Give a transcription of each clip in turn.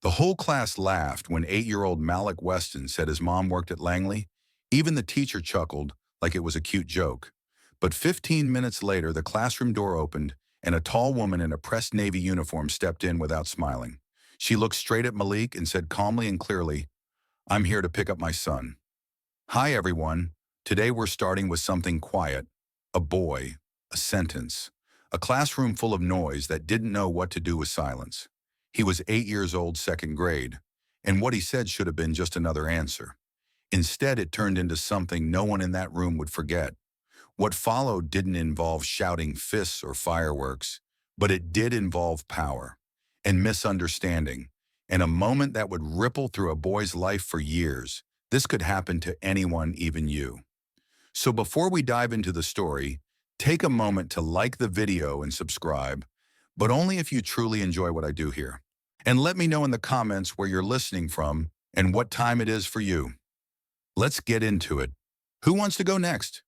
The whole class laughed when 8-year-old Malik Weston said his mom worked at Langley. Even the teacher chuckled like it was a cute joke. But 15 minutes later, the classroom door opened and a tall woman in a pressed Navy uniform stepped in without smiling. She looked straight at Malik and said calmly and clearly, "I'm here to pick up my son." "Hi, everyone. Today we're starting with something quiet. A boy, a sentence, a classroom full of noise that didn't know what to do with silence. He was 8 years old, second grade, and what he said should have been just another answer. Instead, it turned into something no one in that room would forget. What followed didn't involve shouting fists or fireworks, but it did involve power and misunderstanding, and a moment that would ripple through a boy's life for years. This could happen to anyone, even you. So before we dive into the story, take a moment to like the video and subscribe, but only if you truly enjoy what I do here. And let me know in the comments where you're listening from and what time it is for you. Let's get into it. Who wants to go next?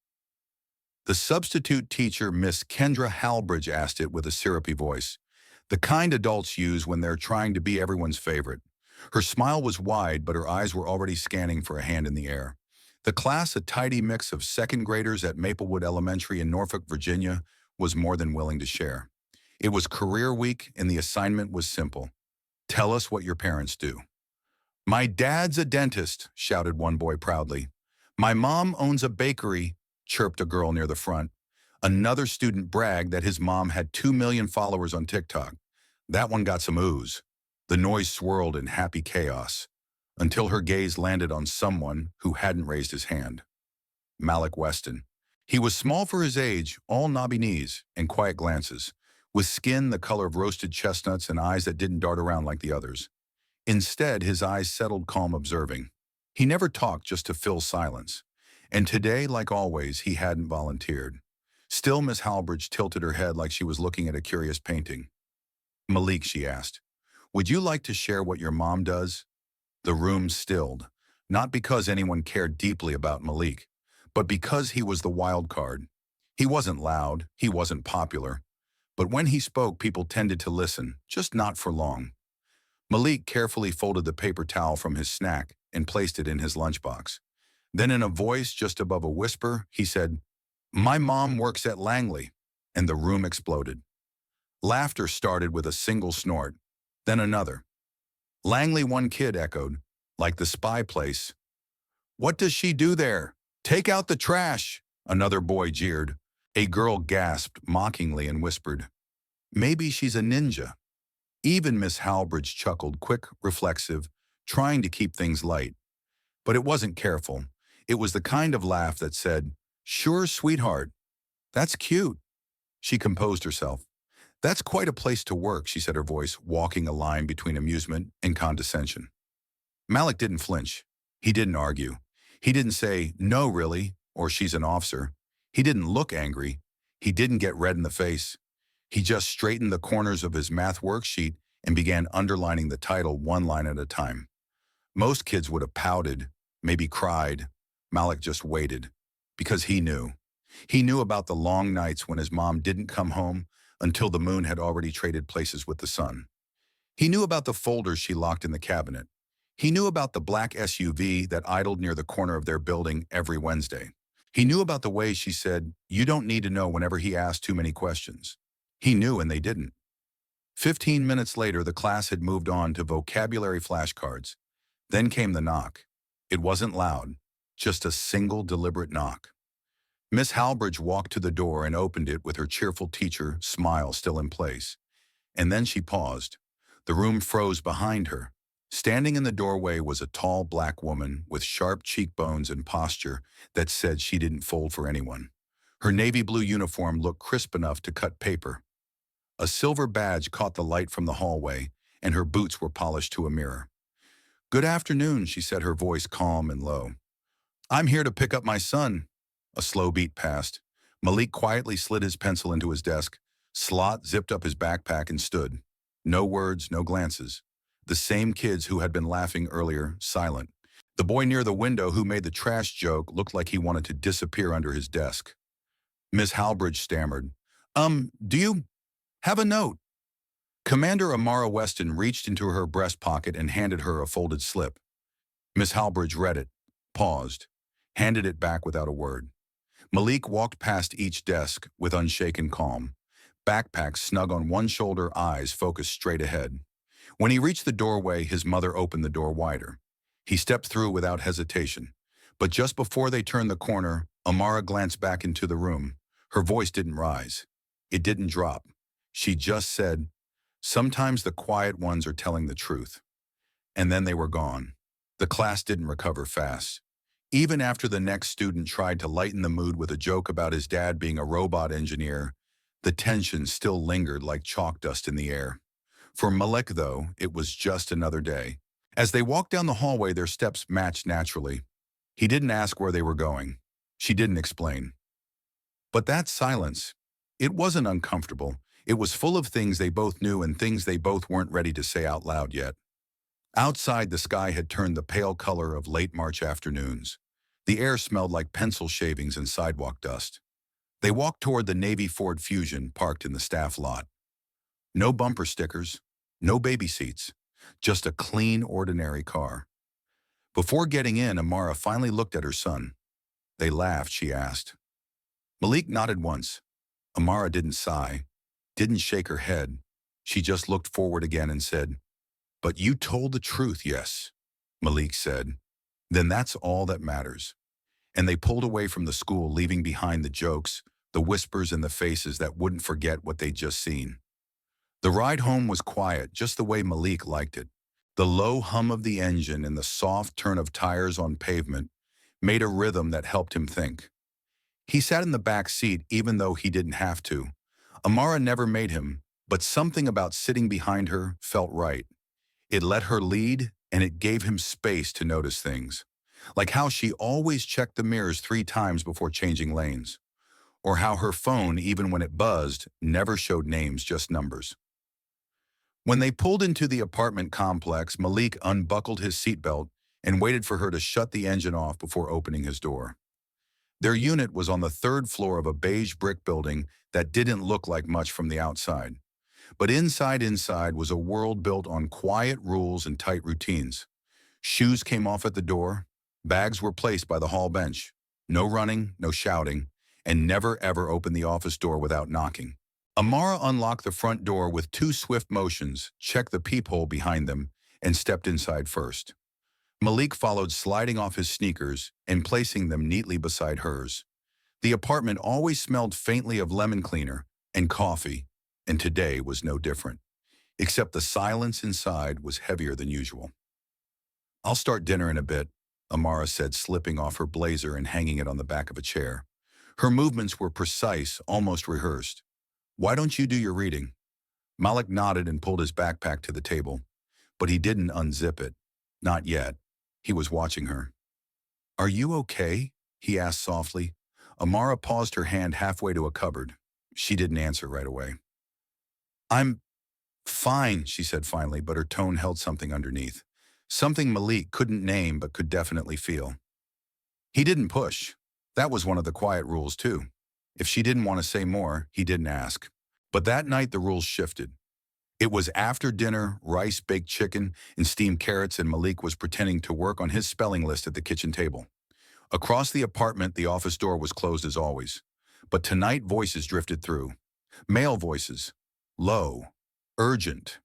The substitute teacher, Miss Kendra Halbridge, asked it with a syrupy voice, the kind adults use when they're trying to be everyone's favorite. Her smile was wide, but her eyes were already scanning for a hand in the air. The class, a tidy mix of second graders at Maplewood Elementary in Norfolk, Virginia, was more than willing to share. It was career week, and the assignment was simple. Tell us what your parents do. "My dad's a dentist," shouted one boy proudly. "My mom owns a bakery," chirped a girl near the front. Another student bragged that his mom had 2 million followers on TikTok. That one got some ooze. The noise swirled in happy chaos, until her gaze landed on someone who hadn't raised his hand. Malik Weston. He was small for his age, all knobby knees and quiet glances, with skin the color of roasted chestnuts and eyes that didn't dart around like the others. Instead, his eyes settled calm, observing. He never talked just to fill silence. And today, like always, he hadn't volunteered. Still, Miss Halbridge tilted her head like she was looking at a curious painting. "Malik," she asked, "would you like to share what your mom does?" The room stilled, not because anyone cared deeply about Malik, but because he was the wild card. He wasn't loud, he wasn't popular, but when he spoke, people tended to listen, just not for long. Malik carefully folded the paper towel from his snack and placed it in his lunchbox. Then in a voice just above a whisper, he said, "My mom works at Langley," and the room exploded. Laughter started with a single snort, then another. "Langley," one kid echoed, "like the spy place." "What does she do there? Take out the trash," another boy jeered. A girl gasped mockingly and whispered, "Maybe she's a ninja." Even Miss Halbridge chuckled, quick, reflexive, trying to keep things light. But it wasn't careful. It was the kind of laugh that said, "Sure, sweetheart. That's cute." She composed herself. "That's quite a place to work," she said, her voice walking a line between amusement and condescension. Malik didn't flinch. He didn't argue. He didn't say, "No, really," or "She's an officer." He didn't look angry. He didn't get red in the face. He just straightened the corners of his math worksheet and began underlining the title one line at a time. Most kids would have pouted, maybe cried. Malik just waited, because he knew. He knew about the long nights when his mom didn't come home until the moon had already traded places with the sun. He knew about the folders she locked in the cabinet. He knew about the black SUV that idled near the corner of their building every Wednesday. He knew about the way she said, "You don't need to know," whenever he asked too many questions. He knew and they didn't. 15 minutes later, the class had moved on to vocabulary flashcards. Then came the knock. It wasn't loud, just a single deliberate knock. Miss Halbridge walked to the door and opened it with her cheerful teacher smile still in place. And then she paused. The room froze behind her. Standing in the doorway was a tall black woman with sharp cheekbones and posture that said she didn't fold for anyone. Her navy blue uniform looked crisp enough to cut paper. A silver badge caught the light from the hallway, and her boots were polished to a mirror. "Good afternoon," she said, her voice calm and low. "I'm here to pick up my son." A slow beat passed. Malik quietly slid his pencil into his desk. Slot zipped up his backpack and stood. No words, no glances. The same kids who had been laughing earlier, silent. The boy near the window who made the trash joke looked like he wanted to disappear under his desk. Miss Halbridge stammered, Do you have a note?" Commander Amara Weston reached into her breast pocket and handed her a folded slip. Miss Halbridge read it, paused, handed it back without a word. Malik walked past each desk with unshaken calm, backpack snug on one shoulder, eyes focused straight ahead. When he reached the doorway, his mother opened the door wider. He stepped through without hesitation. But just before they turned the corner, Amara glanced back into the room. Her voice didn't rise. It didn't drop. She just said, "Sometimes the quiet ones are telling the truth." And then they were gone. The class didn't recover fast. Even after the next student tried to lighten the mood with a joke about his dad being a robot engineer, the tension still lingered like chalk dust in the air. For Malik, though, it was just another day. As they walked down the hallway, their steps matched naturally. He didn't ask where they were going. She didn't explain. But that silence, it wasn't uncomfortable. It was full of things they both knew and things they both weren't ready to say out loud yet. Outside, the sky had turned the pale color of late March afternoons. The air smelled like pencil shavings and sidewalk dust. They walked toward the Navy Ford Fusion parked in the staff lot. No bumper stickers, no baby seats, just a clean, ordinary car. Before getting in, Amara finally looked at her son. They laughed, she asked. Malik nodded once. Amara didn't sigh, didn't shake her head. She just looked forward again and said, "But you told the truth, yes," Malik said. "Then that's all that matters." And they pulled away from the school, leaving behind the jokes, the whispers, and the faces that wouldn't forget what they'd just seen. The ride home was quiet, just the way Malik liked it. The low hum of the engine and the soft turn of tires on pavement made a rhythm that helped him think. He sat in the back seat even though he didn't have to. Amara never made him, but something about sitting behind her felt right. It let her lead, and it gave him space to notice things, like how she always checked the mirrors 3 times before changing lanes, or how her phone, even when it buzzed, never showed names, just numbers. When they pulled into the apartment complex, Malik unbuckled his seatbelt and waited for her to shut the engine off before opening his door. Their unit was on the 3rd floor of a beige brick building that didn't look like much from the outside. But inside was a world built on quiet rules and tight routines. Shoes came off at the door, bags were placed by the hall bench. No running, no shouting, and never ever open the office door without knocking. Amara unlocked the front door with 2 swift motions, checked the peephole behind them, and stepped inside first. Malik followed, sliding off his sneakers and placing them neatly beside hers. The apartment always smelled faintly of lemon cleaner and coffee, and today was no different, except the silence inside was heavier than usual. "I'll start dinner in a bit," Amara said, slipping off her blazer and hanging it on the back of a chair. Her movements were precise, almost rehearsed. "Why don't you do your reading?" Malik nodded and pulled his backpack to the table, but he didn't unzip it. Not yet. He was watching her. "Are you okay?" he asked softly. Amara paused, her hand halfway to a cupboard. She didn't answer right away. "I'm fine," she said finally, but her tone held something underneath. Something Malik couldn't name but could definitely feel. He didn't push. That was one of the quiet rules, too. If she didn't want to say more, he didn't ask. But that night, the rules shifted. It was after dinner, rice, baked chicken, and steamed carrots, and Malik was pretending to work on his spelling list at the kitchen table. Across the apartment, the office door was closed as always. But tonight, voices drifted through. Male voices. Low. Urgent.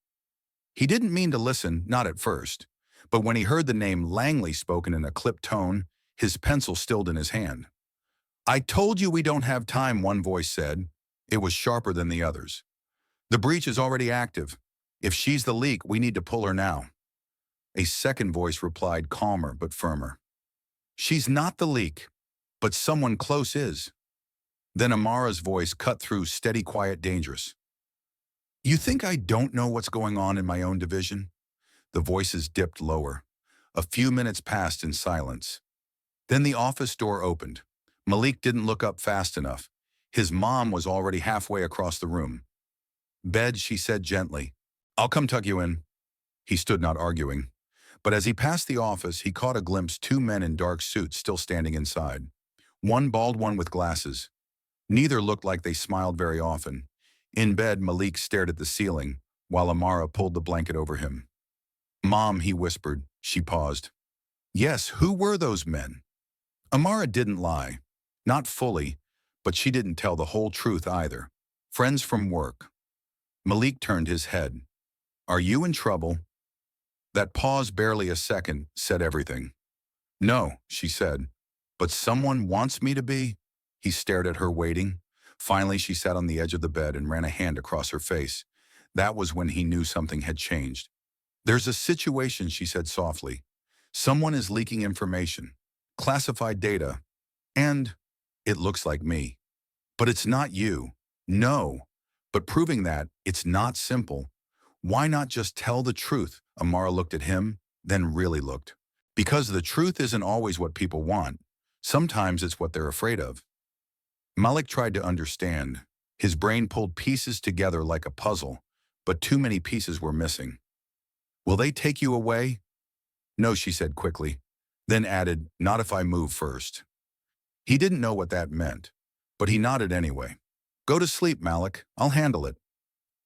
He didn't mean to listen, not at first. But when he heard the name Langley spoken in a clipped tone, his pencil stilled in his hand. "I told you we don't have time," one voice said. It was sharper than the others. "The breach is already active. If she's the leak, we need to pull her now." A second voice replied, calmer but firmer. "She's not the leak, but someone close is." Then Amara's voice cut through, steady, quiet, dangerous. "You think I don't know what's going on in my own division?" The voices dipped lower. A few minutes passed in silence. Then the office door opened. Malik didn't look up fast enough. His mom was already halfway across the room. "Bed," she said gently. "I'll come tuck you in." He stood, not arguing. But as he passed the office, he caught a glimpse, 2 men in dark suits still standing inside. One bald, one with glasses. Neither looked like they smiled very often. In bed, Malik stared at the ceiling, while Amara pulled the blanket over him. "Mom," he whispered. She paused. "Yes, who were those men?" Amara didn't lie. Not fully, but she didn't tell the whole truth either. "Friends from work." Malik turned his head. "Are you in trouble?" That pause, barely a second, said everything. "No," she said. "But someone wants me to be?" He stared at her, waiting. Finally, she sat on the edge of the bed and ran a hand across her face. That was when he knew something had changed. "There's a situation," she said softly. "Someone is leaking information, classified data, and it looks like me. But it's not you. No. But proving that, it's not simple. Why not just tell the truth?" Amara looked at him, then really looked. "Because the truth isn't always what people want. Sometimes it's what they're afraid of." Malik tried to understand. His brain pulled pieces together like a puzzle, but too many pieces were missing. "Will they take you away?" "No," she said quickly, then added, "Not if I move first." He didn't know what that meant, but he nodded anyway. "Go to sleep, Malik. I'll handle it."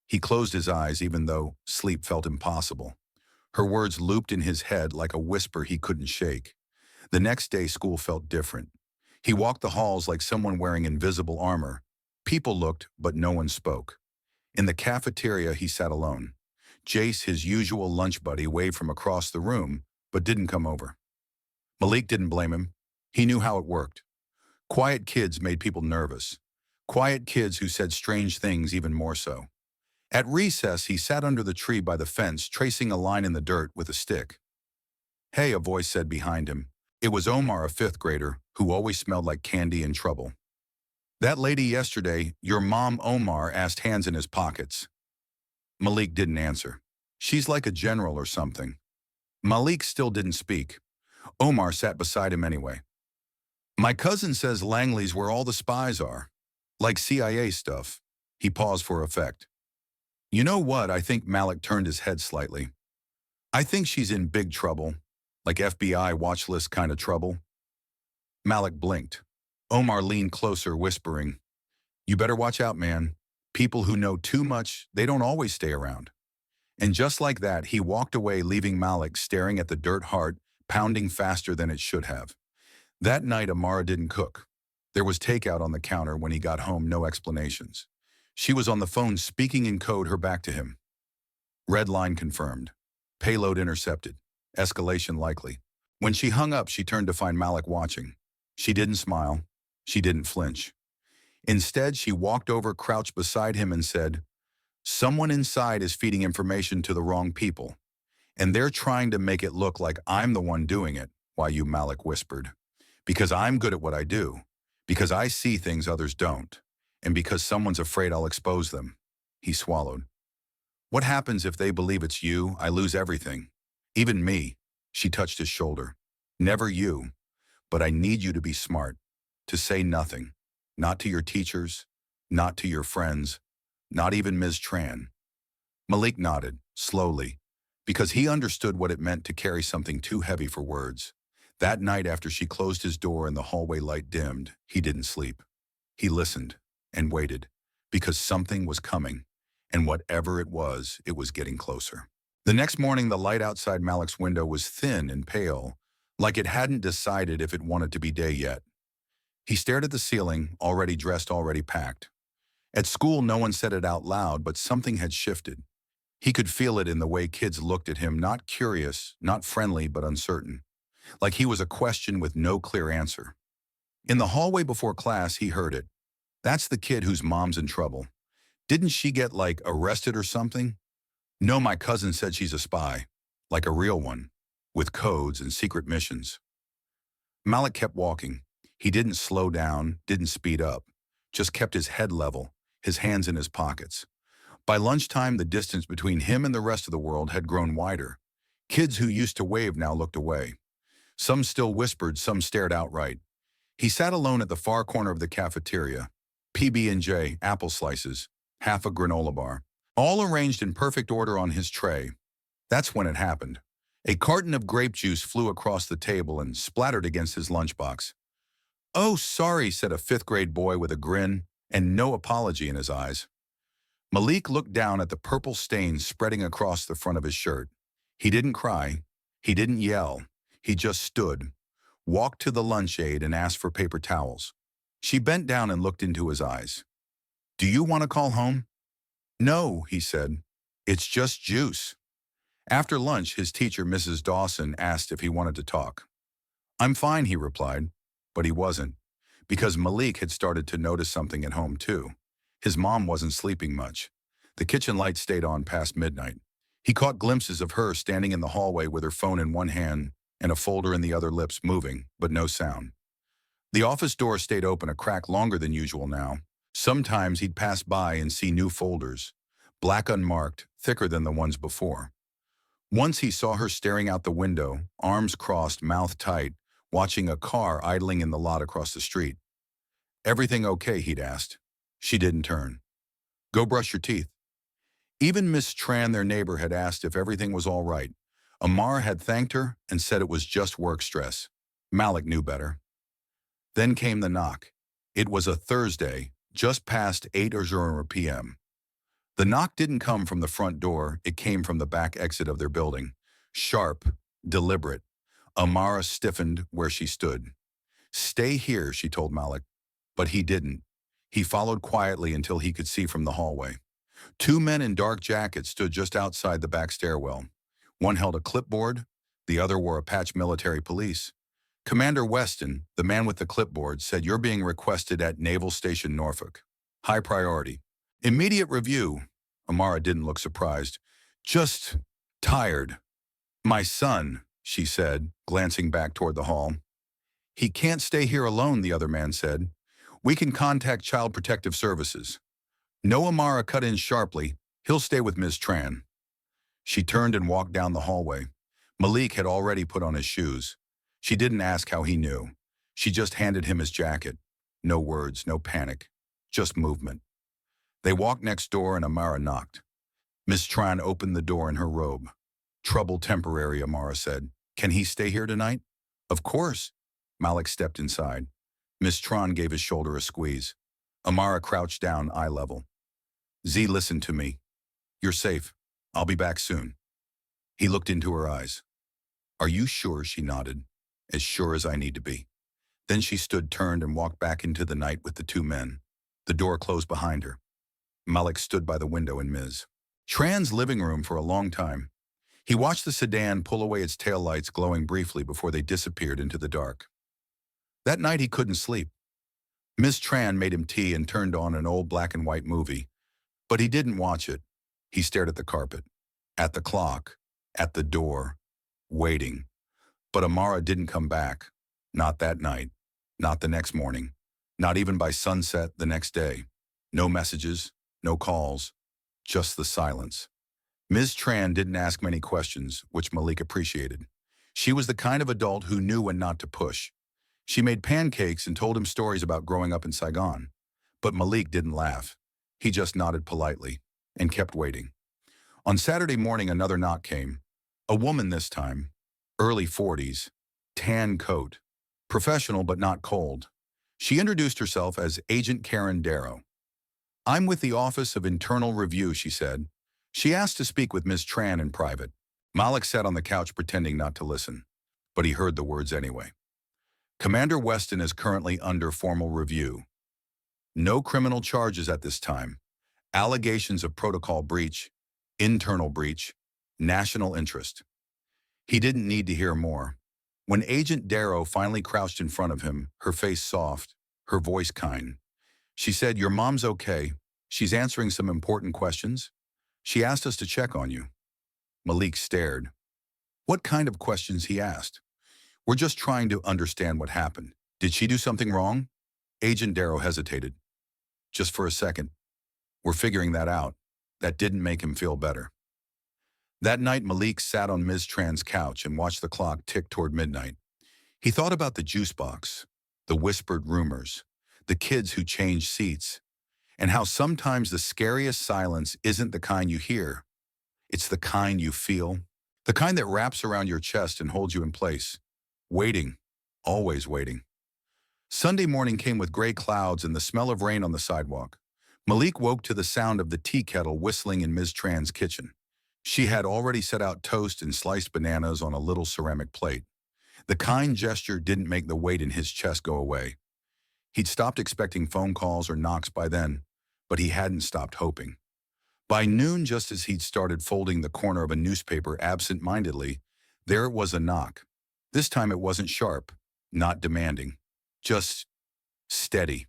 He closed his eyes even though sleep felt impossible. Her words looped in his head like a whisper he couldn't shake. The next day, school felt different. He walked the halls like someone wearing invisible armor. People looked, but no one spoke. In the cafeteria, he sat alone. Jace, his usual lunch buddy, waved from across the room, but didn't come over. Malik didn't blame him. He knew how it worked. Quiet kids made people nervous. Quiet kids who said strange things even more so. At recess, he sat under the tree by the fence, tracing a line in the dirt with a stick. "Hey," a voice said behind him. It was Omar, a fifth grader, who always smelled like candy and trouble. "That lady yesterday, your mom," Omar asked, hands in his pockets. Malik didn't answer. "She's like a general or something." Malik still didn't speak. Omar sat beside him anyway. "My cousin says Langley's where all the spies are. Like CIA stuff." He paused for effect. "You know what?" I think Malik turned his head slightly. "I think she's in big trouble. Like FBI watch list kind of trouble." Malik blinked. Omar leaned closer, whispering, "You better watch out, man. People who know too much, they don't always stay around." And just like that, he walked away, leaving Malik staring at the dirt heart, pounding faster than it should have. That night, Amara didn't cook. There was takeout on the counter when he got home, no explanations. She was on the phone speaking in code, her back to him. Red line confirmed. Payload intercepted. Escalation likely. When she hung up, she turned to find Malik watching. She didn't smile. She didn't flinch. Instead, she walked over, crouched beside him, and said, "Someone inside is feeding information to the wrong people. And they're trying to make it look like I'm the one doing it." "Why you?" Malik whispered. "Because I'm good at what I do. Because I see things others don't. And because someone's afraid I'll expose them." He swallowed. "What happens if they believe it's you? I lose everything. Even me." She touched his shoulder. "Never you. But I need you to be smart. To say nothing. Not to your teachers. Not to your friends. Not even Ms. Tran." Malik nodded, slowly, because he understood what it meant to carry something too heavy for words. That night, after she closed his door and the hallway light dimmed, he didn't sleep. He listened and waited, because something was coming, and whatever it was getting closer. The next morning, the light outside Malik's window was thin and pale, like it hadn't decided if it wanted to be day yet. He stared at the ceiling, already dressed, already packed. At school, no one said it out loud, but something had shifted. He could feel it in the way kids looked at him, not curious, not friendly, but uncertain. Like he was a question with no clear answer. In the hallway before class, he heard it. "That's the kid whose mom's in trouble. Didn't she get, like, arrested or something?" "No, my cousin said she's a spy. Like a real one. With codes and secret missions." Malik kept walking. He didn't slow down, didn't speed up. Just kept his head level, his hands in his pockets. By lunchtime, the distance between him and the rest of the world had grown wider. Kids who used to wave now looked away. Some still whispered, some stared outright. He sat alone at the far corner of the cafeteria. PB&J, apple slices, half a granola bar, all arranged in perfect order on his tray. That's when it happened. A carton of grape juice flew across the table and splattered against his lunchbox. "Oh, sorry," said a fifth-grade boy with a grin and no apology in his eyes. Malik looked down at the purple stains spreading across the front of his shirt. He didn't cry. He didn't yell. He just stood, walked to the lunch aide and asked for paper towels. She bent down and looked into his eyes. "Do you want to call home?" "No," he said. "It's just juice." After lunch, his teacher, Mrs. Dawson, asked if he wanted to talk. "I'm fine," he replied, but he wasn't, because Malik had started to notice something at home too. His mom wasn't sleeping much. The kitchen light stayed on past midnight. He caught glimpses of her standing in the hallway with her phone in one hand and a folder in the other, lips moving, but no sound. The office door stayed open a crack longer than usual now. Sometimes he'd pass by and see new folders, black unmarked, thicker than the ones before. Once he saw her staring out the window, arms crossed, mouth tight, watching a car idling in the lot across the street. "Everything okay?" he'd asked. She didn't turn. "Go brush your teeth." Even Miss Tran, their neighbor, had asked if everything was all right. Amara had thanked her and said it was just work stress. Malik knew better. Then came the knock. It was a Thursday, just past 8 p.m. The knock didn't come from the front door, it came from the back exit of their building. Sharp, deliberate. Amara stiffened where she stood. "Stay here," she told Malik. But he didn't. He followed quietly until he could see from the hallway. Two men in dark jackets stood just outside the back stairwell. One held a clipboard, the other wore a patch military police. Commander Weston, the man with the clipboard, said, "You're being requested at Naval Station Norfolk. High priority. Immediate review." Amara didn't look surprised. "Just tired." "My son," she said, glancing back toward the hall. "He can't stay here alone," the other man said. "We can contact Child Protective Services." "No," Amara cut in sharply. "He'll stay with Ms. Tran." She turned and walked down the hallway. Malik had already put on his shoes. She didn't ask how he knew. She just handed him his jacket. No words, no panic, just movement. They walked next door and Amara knocked. Ms. Tran opened the door in her robe. "Trouble temporary," Amara said. "Can he stay here tonight?" "Of course." Malik stepped inside. Ms. Tran gave his shoulder a squeeze. Amara crouched down, eye level. "Z, listen to me. You're safe. I'll be back soon." He looked into her eyes. "Are you sure?" She nodded. "As sure as I need to be." Then she stood, turned, and walked back into the night with the two men. The door closed behind her. Malik stood by the window in Ms. Tran's living room for a long time. He watched the sedan pull away, its taillights glowing briefly before they disappeared into the dark. That night he couldn't sleep. Ms. Tran made him tea and turned on an old black and white movie. But he didn't watch it. He stared at the carpet, at the clock, at the door, waiting. But Amara didn't come back. Not that night. Not the next morning. Not even by sunset the next day. No messages, no calls, just the silence. Ms. Tran didn't ask many questions, which Malik appreciated. She was the kind of adult who knew when not to push. She made pancakes and told him stories about growing up in Saigon. But Malik didn't laugh. He just nodded politely and kept waiting. On Saturday morning, another knock came. A woman this time, early 40s, tan coat, professional but not cold. She introduced herself as Agent Karen Darrow. "I'm with the Office of Internal Review," she said. She asked to speak with Ms. Tran in private. Malik sat on the couch pretending not to listen, but he heard the words anyway. "Commander Weston is currently under formal review. No criminal charges at this time. Allegations of protocol breach, internal breach, national interest." He didn't need to hear more. When Agent Darrow finally crouched in front of him, her face soft, her voice kind, she said, "Your mom's okay. She's answering some important questions. She asked us to check on you." Malik stared. What kind of questions, he asked. "We're just trying to understand what happened. Did she do something wrong?" Agent Darrow hesitated. "Just for a second. We're figuring that out." That didn't make him feel better. That night, Malik sat on Ms. Tran's couch and watched the clock tick toward midnight. He thought about the juice box, the whispered rumors, the kids who changed seats, and how sometimes the scariest silence isn't the kind you hear. It's the kind you feel, the kind that wraps around your chest and holds you in place. Waiting, always waiting. Sunday morning came with gray clouds and the smell of rain on the sidewalk. Malik woke to the sound of the tea kettle whistling in Ms. Tran's kitchen. She had already set out toast and sliced bananas on a little ceramic plate. The kind gesture didn't make the weight in his chest go away. He'd stopped expecting phone calls or knocks by then, but he hadn't stopped hoping. By noon, just as he'd started folding the corner of a newspaper absent-mindedly, there it was, a knock. This time it wasn't sharp, not demanding, just steady.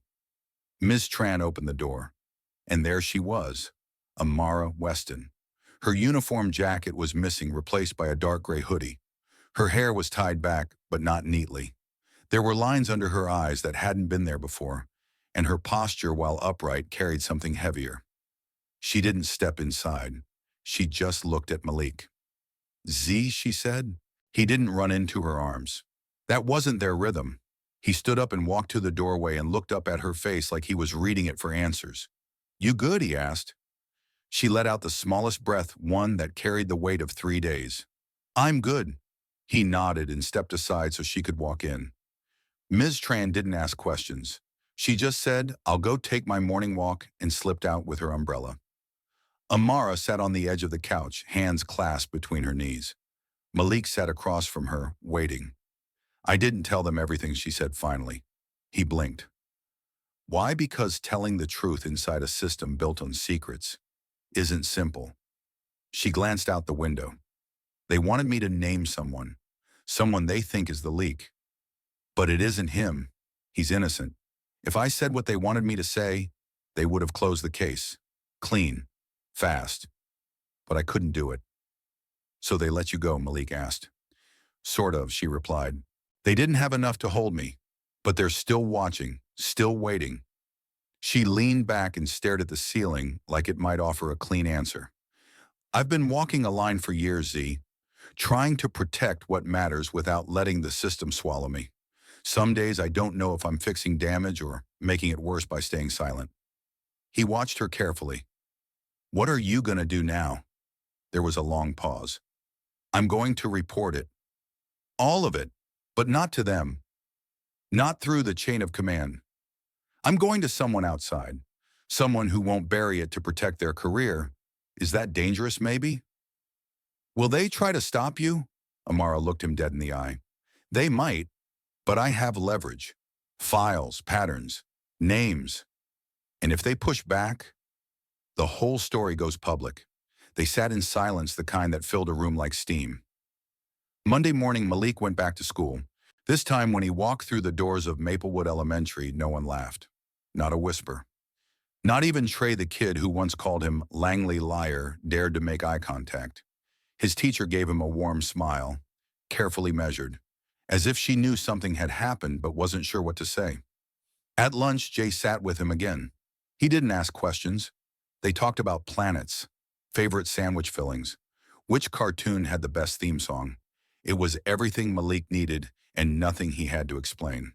Ms. Tran opened the door, and there she was, Amara Weston. Her uniform jacket was missing, replaced by a dark gray hoodie. Her hair was tied back, but not neatly. There were lines under her eyes that hadn't been there before, and her posture, while upright, carried something heavier. She didn't step inside. She just looked at Malik. "Z," she said. He didn't run into her arms. That wasn't their rhythm. He stood up and walked to the doorway and looked up at her face like he was reading it for answers. "You good?" he asked. She let out the smallest breath, one that carried the weight of 3 days. "I'm good." He nodded and stepped aside so she could walk in. Ms. Tran didn't ask questions. She just said, "I'll go take my morning walk," and slipped out with her umbrella. Amara sat on the edge of the couch, hands clasped between her knees. Malik sat across from her, waiting. "I didn't tell them everything," she said finally. He blinked. Why? Because telling the truth inside a system built on secrets isn't simple. She glanced out the window. "They wanted me to name someone they think is the leak. But it isn't him. He's innocent. If I said what they wanted me to say, they would have closed the case. Clean. Fast. But I couldn't do it." "So they let you go?" Malik asked. "Sort of," she replied. "They didn't have enough to hold me, but they're still watching, still waiting." She leaned back and stared at the ceiling like it might offer a clean answer. "I've been walking a line for years, Z, trying to protect what matters without letting the system swallow me. Some days I don't know if I'm fixing damage or making it worse by staying silent." He watched her carefully. "What are you going to do now?" There was a long pause. "I'm going to report it. All of it, but not to them. Not through the chain of command. I'm going to someone outside. Someone who won't bury it to protect their career. Is that dangerous, maybe?" "Will they try to stop you?" Amara looked him dead in the eye. "They might, but I have leverage. Files, patterns, names. And if they push back, the whole story goes public." They sat in silence, the kind that filled a room like steam. Monday morning, Malik went back to school. This time, when he walked through the doors of Maplewood Elementary, no one laughed. Not a whisper. Not even Trey, the kid who once called him Langley Liar, dared to make eye contact. His teacher gave him a warm smile, carefully measured, as if she knew something had happened but wasn't sure what to say. At lunch, Jay sat with him again. He didn't ask questions. They talked about planets, favorite sandwich fillings, which cartoon had the best theme song. It was everything Malik needed and nothing he had to explain.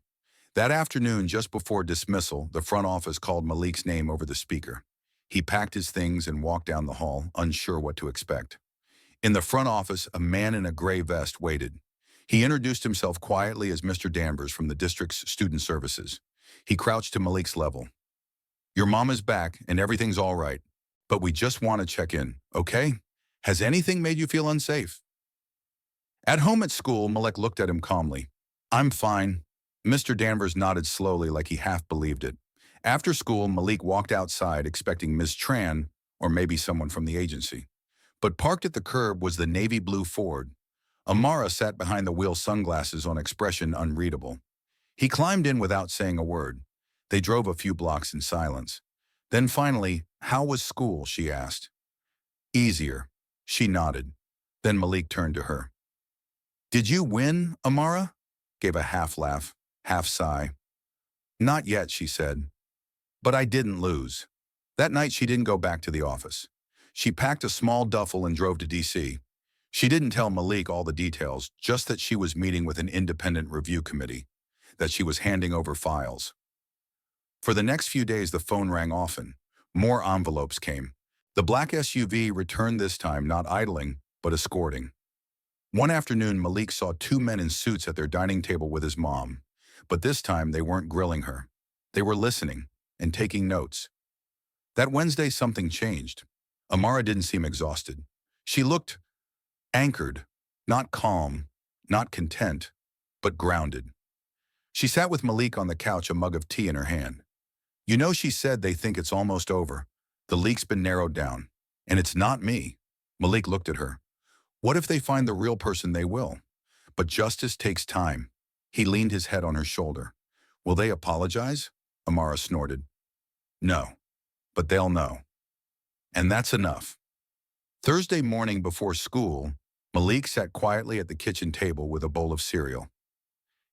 That afternoon, just before dismissal, the front office called Malik's name over the speaker. He packed his things and walked down the hall, unsure what to expect. In the front office, a man in a gray vest waited. He introduced himself quietly as Mr. Danvers from the district's student services. He crouched to Malik's level. "Your mom is back and everything's all right, but we just want to check in, okay? Has anything made you feel unsafe?" At home at school, Malik looked at him calmly. "I'm fine." Mr. Danvers nodded slowly like he half believed it. After school, Malik walked outside expecting Ms. Tran or maybe someone from the agency. But parked at the curb was the navy blue Ford. Amara sat behind the wheel, sunglasses on, expression unreadable. He climbed in without saying a word. They drove a few blocks in silence. Then finally, "How was school?" she asked. "Easier." She nodded. Then Malik turned to her. "Did you win, Amara?" Gave a half laugh, half sigh. "Not yet," she said. "But I didn't lose." That night she didn't go back to the office. She packed a small duffel and drove to D.C. She didn't tell Malik all the details, just that she was meeting with an independent review committee, that she was handing over files. For the next few days, the phone rang often. More envelopes came. The black SUV returned this time, not idling, but escorting. One afternoon, Malik saw 2 men in suits at their dining table with his mom. But this time, they weren't grilling her. They were listening and taking notes. That Wednesday, something changed. Amara didn't seem exhausted. She looked anchored, not calm, not content, but grounded. She sat with Malik on the couch, a mug of tea in her hand. You know, she said, they think it's almost over. The leak's been narrowed down. And it's not me. Malik looked at her. What if they find the real person? They will. But justice takes time. He leaned his head on her shoulder. Will they apologize? Amara snorted. No. But they'll know. And that's enough. Thursday morning before school, Malik sat quietly at the kitchen table with a bowl of cereal.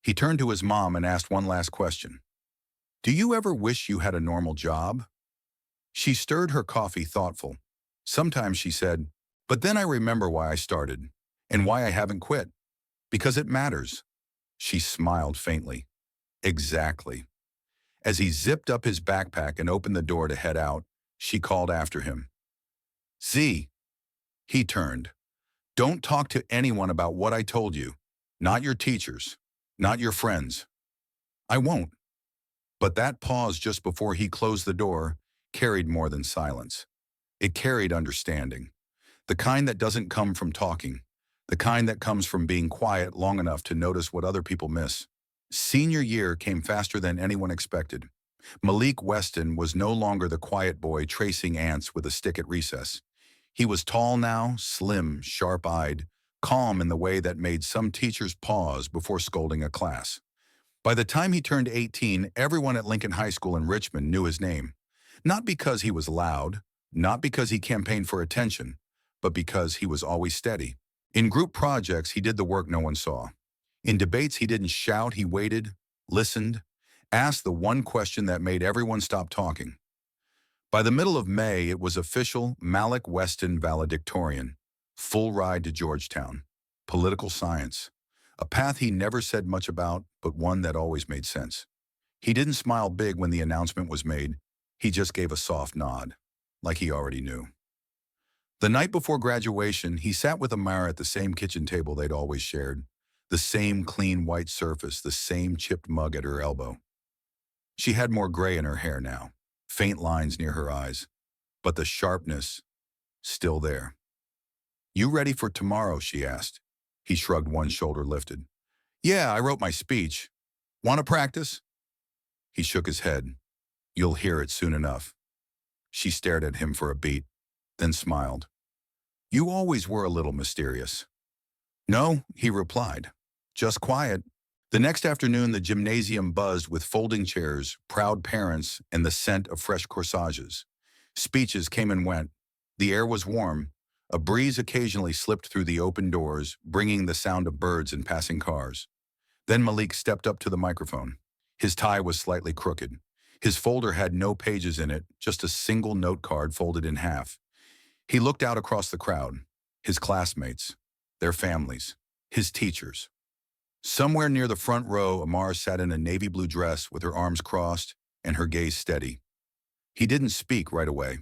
He turned to his mom and asked one last question. Do you ever wish you had a normal job? She stirred her coffee, thoughtful. Sometimes, she said, but then I remember why I started and why I haven't quit. Because it matters. She smiled faintly. Exactly. As he zipped up his backpack and opened the door to head out, she called after him. Z. He turned. Don't talk to anyone about what I told you. Not your teachers. Not your friends. I won't. But that pause just before he closed the door carried more than silence. It carried understanding. The kind that doesn't come from talking. The kind that comes from being quiet long enough to notice what other people miss. Senior year came faster than anyone expected. Malik Weston was no longer the quiet boy tracing ants with a stick at recess. He was tall now, slim, sharp-eyed, calm in the way that made some teachers pause before scolding a class. By the time he turned 18, everyone at Lincoln High School in Richmond knew his name. Not because he was loud, not because he campaigned for attention, but because he was always steady. In group projects, he did the work no one saw. In debates, he didn't shout, he waited, listened, asked the one question that made everyone stop talking. By the middle of May, it was official: Malik Weston valedictorian, full ride to Georgetown, political science, a path he never said much about, but one that always made sense. He didn't smile big when the announcement was made. He just gave a soft nod, like he already knew. The night before graduation, he sat with Amara at the same kitchen table they'd always shared, the same clean white surface, the same chipped mug at her elbow. She had more gray in her hair now, faint lines near her eyes, but the sharpness still there. You ready for tomorrow? She asked. He shrugged, one shoulder lifted. Yeah, I wrote my speech. Want to practice? He shook his head. You'll hear it soon enough. She stared at him for a beat, then smiled. You always were a little mysterious. No, he replied. Just quiet. The next afternoon, the gymnasium buzzed with folding chairs, proud parents, and the scent of fresh corsages. Speeches came and went. The air was warm. A breeze occasionally slipped through the open doors, bringing the sound of birds and passing cars. Then Malik stepped up to the microphone. His tie was slightly crooked. His folder had no pages in it, just a single note card folded in half. He looked out across the crowd, his classmates, their families, his teachers. Somewhere near the front row, Amara sat in a navy blue dress with her arms crossed and her gaze steady. He didn't speak right away.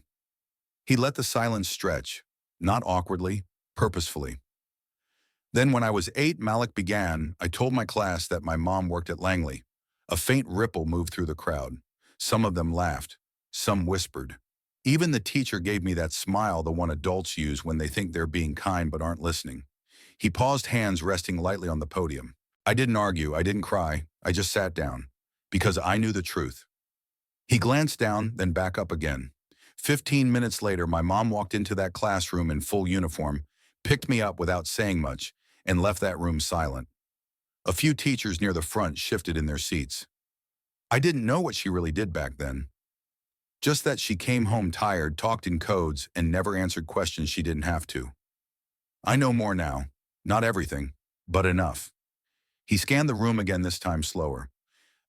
He let the silence stretch, not awkwardly, purposefully. Then when I was 8, Malik began. I told my class that my mom worked at Langley. A faint ripple moved through the crowd. Some of them laughed. Some whispered. Even the teacher gave me that smile, the one adults use when they think they're being kind but aren't listening. He paused, hands resting lightly on the podium. I didn't argue. I didn't cry. I just sat down. Because I knew the truth. He glanced down, then back up again. 15 minutes later, my mom walked into that classroom in full uniform, picked me up without saying much, and left that room silent. A few teachers near the front shifted in their seats. I didn't know what she really did back then. Just that she came home tired, talked in codes, and never answered questions she didn't have to. I know more now. Not everything, but enough. He scanned the room again, this time slower.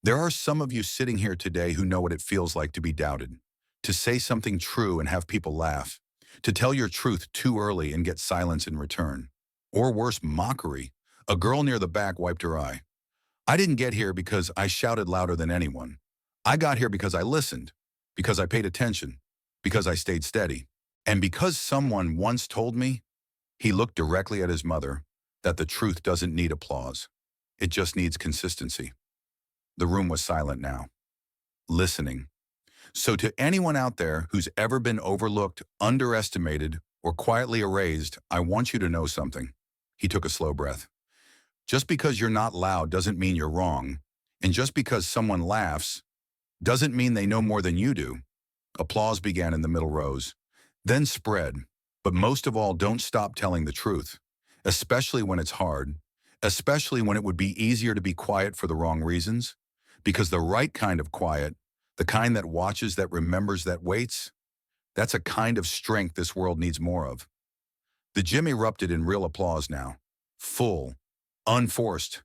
There are some of you sitting here today who know what it feels like to be doubted, to say something true and have people laugh, to tell your truth too early and get silence in return. Or worse, mockery. A girl near the back wiped her eye. I didn't get here because I shouted louder than anyone. I got here because I listened, because I paid attention, because I stayed steady. And because someone once told me, he looked directly at his mother, that the truth doesn't need applause. It just needs consistency. The room was silent now. Listening. So to anyone out there who's ever been overlooked, underestimated, or quietly erased, I want you to know something. He took a slow breath. Just because you're not loud doesn't mean you're wrong. And just because someone laughs doesn't mean they know more than you do. Applause began in the middle rows, then spread. But most of all, don't stop telling the truth, especially when it's hard, especially when it would be easier to be quiet for the wrong reasons. Because the right kind of quiet, the kind that watches, that remembers, that waits, that's a kind of strength this world needs more of. The gym erupted in real applause now. Full, unforced.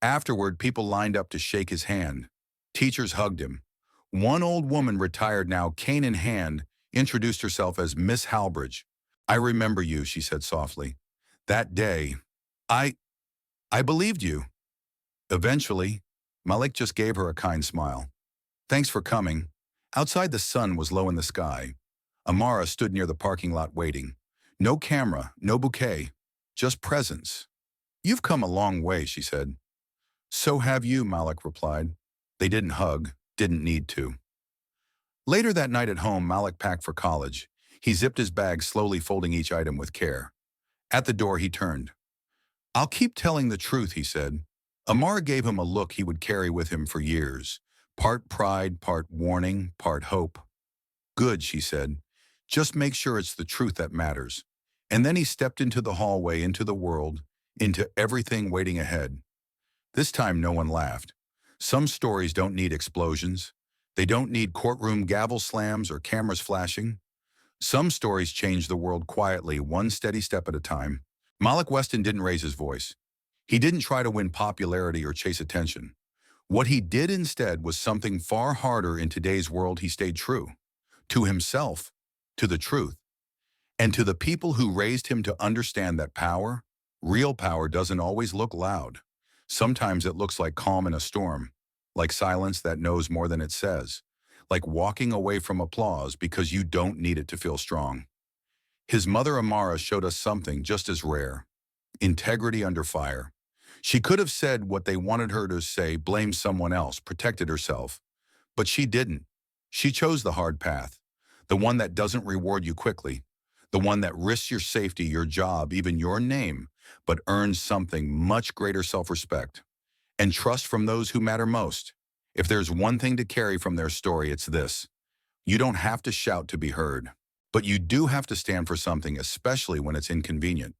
Afterward, people lined up to shake his hand. Teachers hugged him. One old woman, retired now, cane in hand, introduced herself as Miss Halbridge. I remember you, she said softly. That day, I believed you. Eventually, Malik just gave her a kind smile. Thanks for coming. Outside, the sun was low in the sky. Amara stood near the parking lot waiting. No camera, no bouquet, just presence. You've come a long way, she said. So have you, Malik replied. They didn't hug, didn't need to. Later that night at home, Malik packed for college. He zipped his bag, slowly folding each item with care. At the door, he turned. I'll keep telling the truth, he said. Amara gave him a look he would carry with him for years. Part pride, part warning, part hope. Good, she said. Just make sure it's the truth that matters. And then he stepped into the hallway, into the world, into everything waiting ahead. This time no one laughed. Some stories don't need explosions. They don't need courtroom gavel slams or cameras flashing. Some stories change the world quietly, one steady step at a time. Malik Weston didn't raise his voice. He didn't try to win popularity or chase attention. What he did instead was something far harder in today's world. He stayed true. To himself, to the truth, and to the people who raised him to understand that power, real power, doesn't always look loud. Sometimes it looks like calm in a storm, like silence that knows more than it says, like walking away from applause because you don't need it to feel strong. His mother Amara showed us something just as rare: integrity under fire. She could have said what they wanted her to say, blamed someone else, protected herself. But she didn't. She chose the hard path, the one that doesn't reward you quickly, the one that risks your safety, your job, even your name, but earns something much greater: self-respect and trust from those who matter most. If there's one thing to carry from their story, it's this: you don't have to shout to be heard, but you do have to stand for something, especially when it's inconvenient,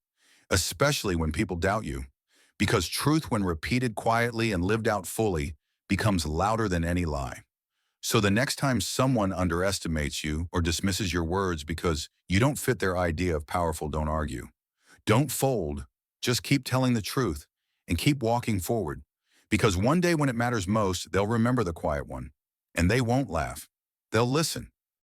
especially when people doubt you. Because truth, when repeated quietly and lived out fully, becomes louder than any lie. So the next time someone underestimates you or dismisses your words because you don't fit their idea of powerful, don't argue. Don't fold. Just keep telling the truth and keep walking forward. Because one day when it matters most, they'll remember the quiet one. And they won't laugh. They'll listen.